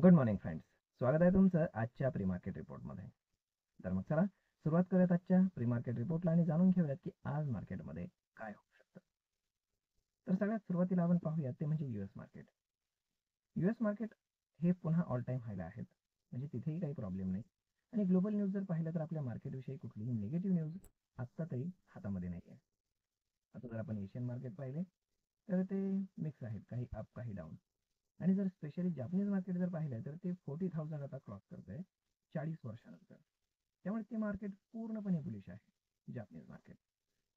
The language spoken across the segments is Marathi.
Good morning friends. स्वागत आहे तुमचं आजच्या प्री मार्केट रिपोर्टमध्ये. तर मग चला सुरुवात करूयात आजच्या प्री मार्केट रिपोर्टला आणि जाणून घेऊयात की आज मार्केटमध्ये काय होऊ शकतं. तर सगळ्यात सुरुवातीला आपण पाहूयात ते म्हणजे युएस मार्केट. युएस मार्केट हे पुन्हा ऑल टाइम हायला आहेत, म्हणजे तिथेही काही प्रॉब्लेम नाही. आणि ग्लोबल न्यूज जर पाहिलं तर आपल्या मार्केटविषयी कुठलीही निगेटिव्ह न्यूज आत्ता तरी हातामध्ये नाही आहे. आता जर आपण एशियन मार्केट पाहिले तर ते मिक्स आहेत, काही अप काही डाऊन. आणि जर स्पेशली जापनीज मार्केट जर पाहिलं तर ते 40,000 आता क्रॉस करत आहे 40 वर्षानंतर. त्यामुळे ते मार्केट पूर्णपणे बुलिश आहे जापनीज मार्केट,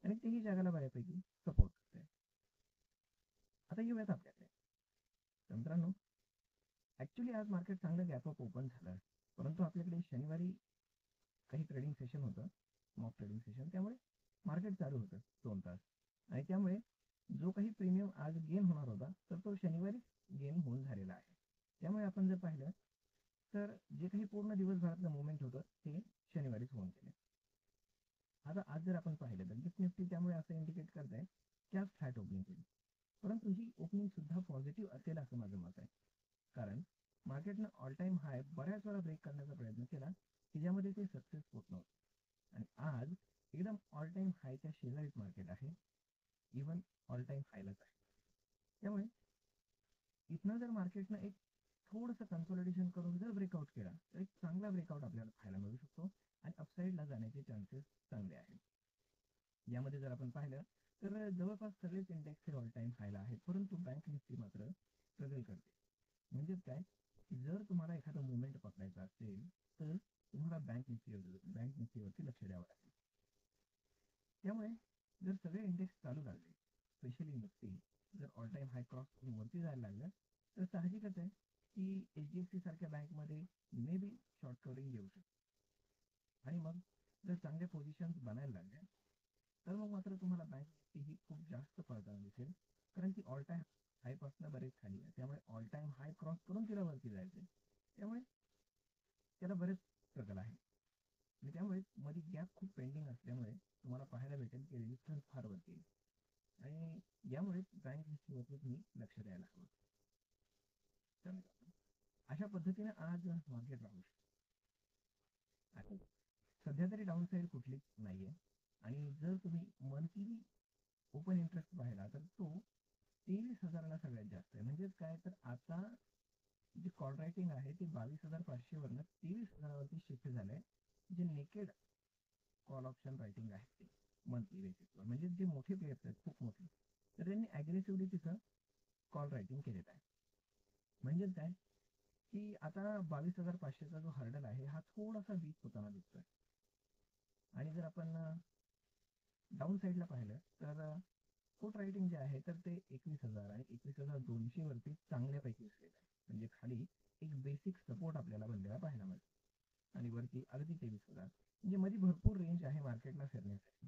आणि तेही जगाला बऱ्यापैकी सपोर्ट करते. आता येऊयात आपल्याकडे. तर मित्रांनो, ॲक्च्युली आज मार्केट चांगलं गॅपअप ओपन झालं, परंतु आपल्याकडे शनिवारी काही ट्रेडिंग सेशन होतं, मॉक ट्रेडिंग सेशन. त्यामुळे मार्केट चालू होतं 2 तास, आणि त्यामुळे जो काही प्रीमियम आज गेन होणार होता तर तो शनिवारी गेन होऊन झालेला आहे. त्यामुळे आपण जर पाहिलं तर जे काही पूर्ण दिवसभरातलं मुवमेंट होतं ते शनिवारीच होऊन गेले. आता आज जर आपण पाहिलं तर गिफ्ट निफ्टी त्यामुळे असं इंडिकेट करत आहे की आज फ्लॅट ओपनिंग होईल, परंतु ही ओपनिंग सुद्धा पॉझिटिव्ह असेल असं माझं मत आहे. कारण मार्केटनं ऑल टाइम हाय बऱ्याच वेळा ब्रेक करण्याचा प्रयत्न केला की ज्यामध्ये ते सक्सेस होत नव्हतं, आणि आज एकदम ऑल टाइम हायच्या शेजारीच मार्केट आहे, इव्हन ऑल टाइम हायलाच आहे. त्यामुळे इथनं जर मार्केटनं एक थोडंसं कन्सॉलिडेशन करून जर ब्रेकआउट केला तर एक चांगला ब्रेकआउट आपल्याला पाहायला मिळू शकतो, आणि अपसाईडला जाण्याचे चान्सेस चांगले आहेत. यामध्ये जर आपण पाहिलं तर जवळपास सगळेच इंडेक्स हे ऑल टाइम हायला आहेत, परंतु बँक निफ्टी मात्र स्ट्रगल करते. म्हणजेच काय, जर तुम्हाला एखादा मुवमेंट पकडायचा असेल तर तुम्हाला बँक निफ्टीवरती लक्ष द्यावं लागेल. त्यामुळे जर सगळे इंडेक्स चालू लागले, स्पेशली निफ्टी जर ऑल टाइम हाय क्रॉस करून वरती जायला लागलं तर साहजिकच आहे की HDFC सारख्या बँकमध्ये मे बी शॉर्ट कवरिंग येऊ शकते. आणि मग जर चांगल्या पोझिशन्स बनायला लागल्या तर मग मात्र तुम्हाला बँक निफ्टी ही खूप जास्त पळताना दिसेल, कारण ती ऑल टाइम हायपासून बरेच खाली आहे. त्यामुळे ऑल टाइम हाय क्रॉस करून तिला वरती जायचं, त्यामुळे त्याला बरेच स्ट्रगल आहे. आणि त्यामुळे मध्ये गॅप खूप पेंडिंग असल्यामुळे तुम्हाला पाहायला भेटेल की रेजिस्टन्स फार वरती आहे, आणि यामुळे बँक निफ्टीवरती तुम्ही लक्ष द्यायला हवं. तर अशा पद्धतीने आज मार्केट राहू शकते. सध्या तरी डाऊन साईड कुठलीच नाहीये, आणि जर तुम्ही मंथली ओपन इंटरेस्ट पाहिला तर तो 23,000ला सगळ्यात जास्त आहे. म्हणजेच काय, तर आता जे कॉल रायटिंग आहे ते 22,500 वरनं 23,000वरती शिफ्ट झालंय. जे नेकेड कॉल ऑप्शन रायटिंग आहे ते मंथली बेसिसवर, म्हणजे जे मोठे प्लेयर्स आहेत खूप मोठे, तर त्यांनी ॲग्रेसिव्हली तिथं कॉल रायटिंग केलेलं आहे. म्हणजेच काय की आता 22,500चा जो हर्डल आहे हा थोडासा वीक होताना दिसतोय. आणि जर आपण डाऊन साईडला पाहिलं तर फुट रायटिंग जे आहे तर ते 21,000 आणि 21,200 वरती चांगल्यापैकी असलेलं आहे. म्हणजे खाली एक बेसिक सपोर्ट आपल्याला बनलेला पाहायला मिळतो, आणि वरती अगदी 23,000, म्हणजे मध्ये भरपूर रेंज आहे मार्केटला फिरण्यासाठी.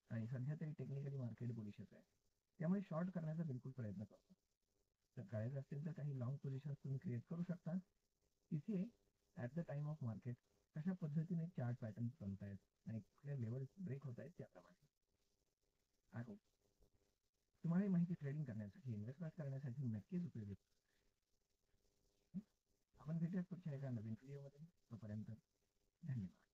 आणि सध्या तरी टेक्निकली मार्केट बुलिशच आहे, त्यामुळे शॉर्ट करण्याचा बिलकुल प्रयत्न करतो. जर करायचं असेल तर काही लॉंग पोझिशन तुम्ही क्रिएट करू शकता. तिथे at the time of market कशा पद्धतीने चार्ट पॅटर्न्स बनत आहेत आणि कुठल्या लेवल ब्रेक होत आहेत त्याप्रमाणे. आय होप तुम्हाला ही माहिती ट्रेडिंग करण्यासाठी, इन्व्हेस्टमेंट करण्यासाठी नक्कीच उपयोगी. आपण भेटूयात पुढच्या एका नवीन व्हिडिओमध्ये. तोपर्यंत धन्यवाद.